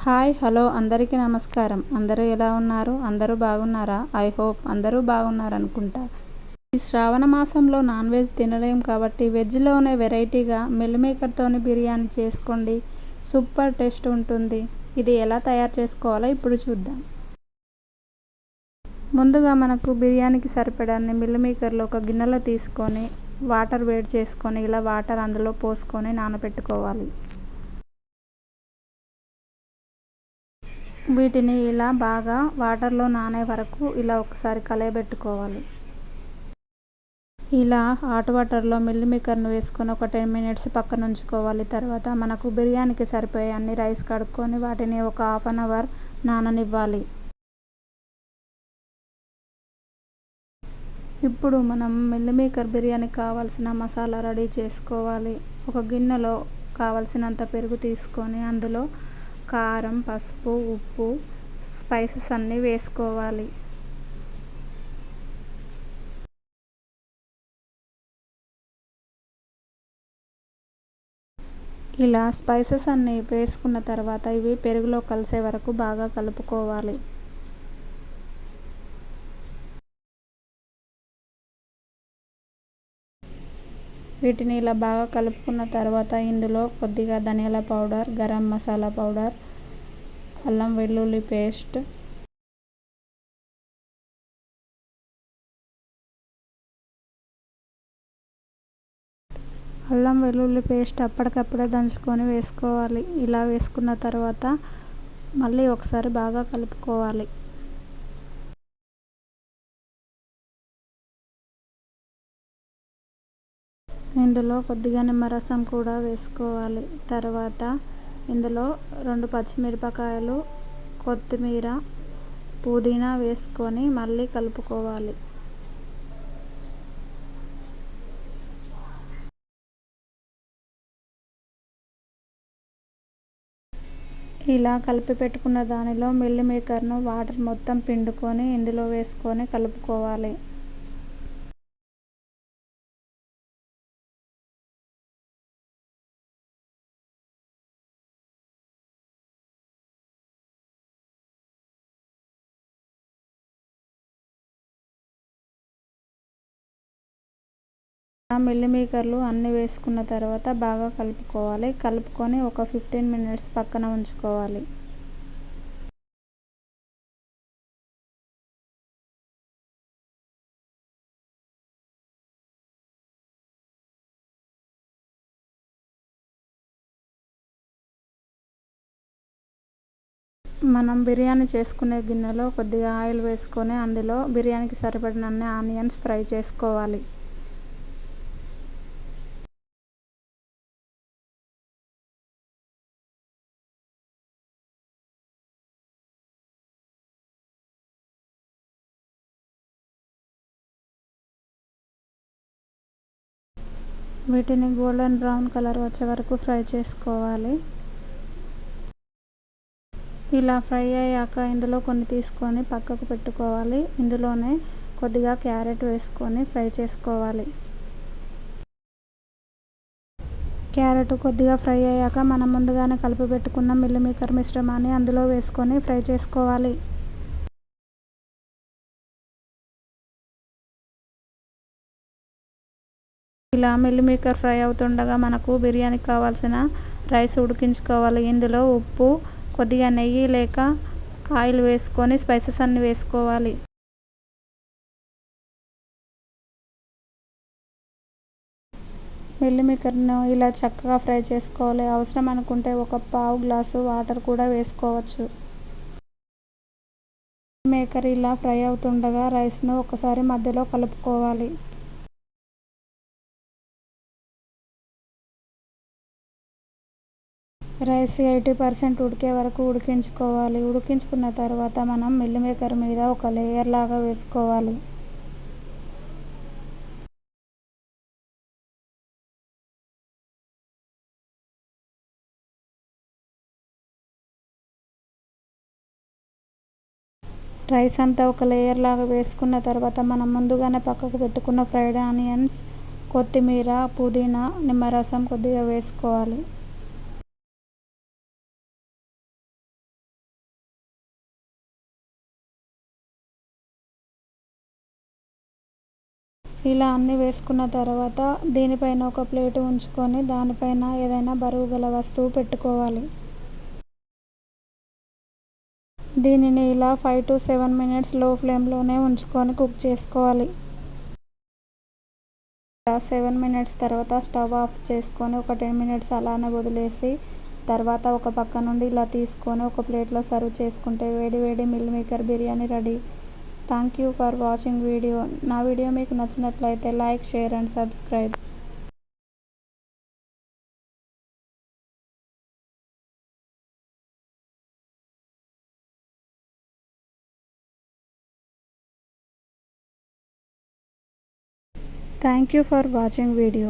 Hi hello అందరికీ నమస్కారం. అందరూ ఎలా ఉన్నారు? అందరూ బాగున్నారా? ఐ హోప్ అందరూ బాగున్నారనుకుంటా. ఈ శ్రావణ మాసంలో నాన్ వెజ్ తినలేం కాబట్టి వెజ్లోనే వెరైటీగా మిల్ మేకర్తోని బిర్యానీ చేసుకోండి. సూపర్ టేస్ట్ ఉంటుంది. ఇది ఎలా తయారు చేసుకోవాలో ఇప్పుడు చూద్దాం. ముందుగా మనకు బిర్యానీకి సరిపడాన్ని మిల్ మేకర్లో ఒక గిన్నెలో తీసుకొని వాటర్ వేడి చేసుకొని ఇలా వాటర్ అందులో పోసుకొని నానబెట్టుకోవాలి. వీటిని ఇలా బాగా వాటర్లో నానే వరకు ఇలా ఒకసారి కలయబెట్టుకోవాలి. ఇలా హాట్ వాటర్లో మిల్ మేకర్ను వేసుకొని ఒక 10 మినిట్స్ పక్కన ఉంచుకోవాలి. తర్వాత మనకు బిర్యానీకి సరిపోయే అన్ని రైస్ కడుక్కొని వాటిని ఒక హాఫ్ అన్ అవర్ నాననివ్వాలి. ఇప్పుడు మనం మిల్ మేకర్ బిర్యానీకి కావాల్సిన మసాలా రెడీ చేసుకోవాలి. ఒక గిన్నెలో కావలసినంత పెరుగు తీసుకొని అందులో కారం, పసుపు, ఉప్పు, స్పైసెస్ అన్నీ వేసుకోవాలి. ఇలా స్పైసెస్ అన్నీ వేసుకున్న తర్వాత ఇవి పెరుగులో కలిసే వరకు బాగా కలుపుకోవాలి. వీటిని ఇలా బాగా కలుపుకున్న తర్వాత ఇందులో కొద్దిగా ధనియాల పౌడర్, గరం మసాలా పౌడర్, అల్లం వెల్లుల్లి పేస్ట్, అల్లం వెల్లుల్లి పేస్ట్ అప్పటికప్పుడే దంచుకొని వేసుకోవాలి. ఇలా వేసుకున్న తర్వాత మళ్ళీ ఒకసారి బాగా కలుపుకోవాలి. ఇందులో కొద్దిగా నిమ్మరసం కూడా వేసుకోవాలి. తర్వాత ఇందులో 2 పచ్చిమిరపకాయలు, కొత్తిమీర, పుదీనా వేసుకొని మళ్ళీ కలుపుకోవాలి. ఇలా కలిపి పెట్టుకున్న దానిలో మిల్ మేకర్ను వాటర్ మొత్తం పిండుకొని ఇందులో వేసుకొని కలుపుకోవాలి. మిల్ మేకర్లు అన్నీ వేసుకున్న తర్వాత బాగా కలుపుకోవాలి. కలుపుకొని ఒక 15 మినిట్స్ పక్కన ఉంచుకోవాలి. మనం బిర్యానీ చేసుకునే గిన్నెలో కొద్దిగా ఆయిల్ వేసుకొని అందులో బిర్యానీకి సరిపడినన్ని ఆనియన్స్ ఫ్రై చేసుకోవాలి. వీటిని గోల్డెన్ బ్రౌన్ కలర్ వచ్చే వరకు ఫ్రై చేసుకోవాలి. ఇలా ఫ్రై అయ్యాక ఇందులో కొన్ని తీసుకొని పక్కకు పెట్టుకోవాలి. ఇందులోనే కొద్దిగా క్యారెట్ వేసుకొని ఫ్రై చేసుకోవాలి. క్యారెట్ కొద్దిగా ఫ్రై అయ్యాక మనం ముందుగానే కలిపి పెట్టుకున్న మిల్ మేకర్ మిశ్రమాన్ని అందులో వేసుకొని ఫ్రై చేసుకోవాలి. ఇలా మిల్ మేకర్ ఫ్రై అవుతుండగా మనకు బిర్యానీకి కావాల్సిన రైస్ ఉడికించుకోవాలి. ఇందులో ఉప్పు, కొద్దిగా నెయ్యి లేక ఆయిల్ వేసుకొని స్పైసెస్ అన్నీ వేసుకోవాలి. మిల్ మేకర్ను ఇలా చక్కగా ఫ్రై చేసుకోవాలి. అవసరం అనుకుంటే ఒక పావు గ్లాసు వాటర్ కూడా వేసుకోవచ్చు. మేకర్ ఇలా ఫ్రై అవుతుండగా రైస్ను ఒకసారి మధ్యలో కలుపుకోవాలి. రైస్ 80% ఉడికే వరకు ఉడికించుకోవాలి. ఉడికించుకున్న తర్వాత మనం మిల్ మేకర్ మీద ఒక లేయర్ లాగా వేసుకోవాలి. రైస్ అంతా ఒక లేయర్ లాగా వేసుకున్న తర్వాత మనం ముందుగానే పక్కకు పెట్టుకున్న ఫ్రైడ్ ఆనియన్స్, కొత్తిమీర, పుదీనా, నిమ్మరసం కొద్దిగా వేసుకోవాలి. ఇలా అన్నీ వేసుకున్న తర్వాత దీనిపైన ఒక ప్లేట్ ఉంచుకొని దానిపైన ఏదైనా బరువు గల వస్తువు పెట్టుకోవాలి. దీనిని ఇలా 5 to 7 మినిట్స్ లో ఫ్లేమ్లోనే ఉంచుకొని కుక్ చేసుకోవాలి. 7 మినిట్స్ తర్వాత స్టవ్ ఆఫ్ చేసుకొని ఒక 10 మినిట్స్ అలానే వదిలేసి తర్వాత ఒక పక్క నుండి ఇలా తీసుకొని ఒక ప్లేట్లో సర్వ్ చేసుకుంటే వేడి వేడి meal maker biryani ready. Thank you for watching video. నా వీడియో మీకు నచ్చినట్లయితే like, share and subscribe. Thank you for watching video.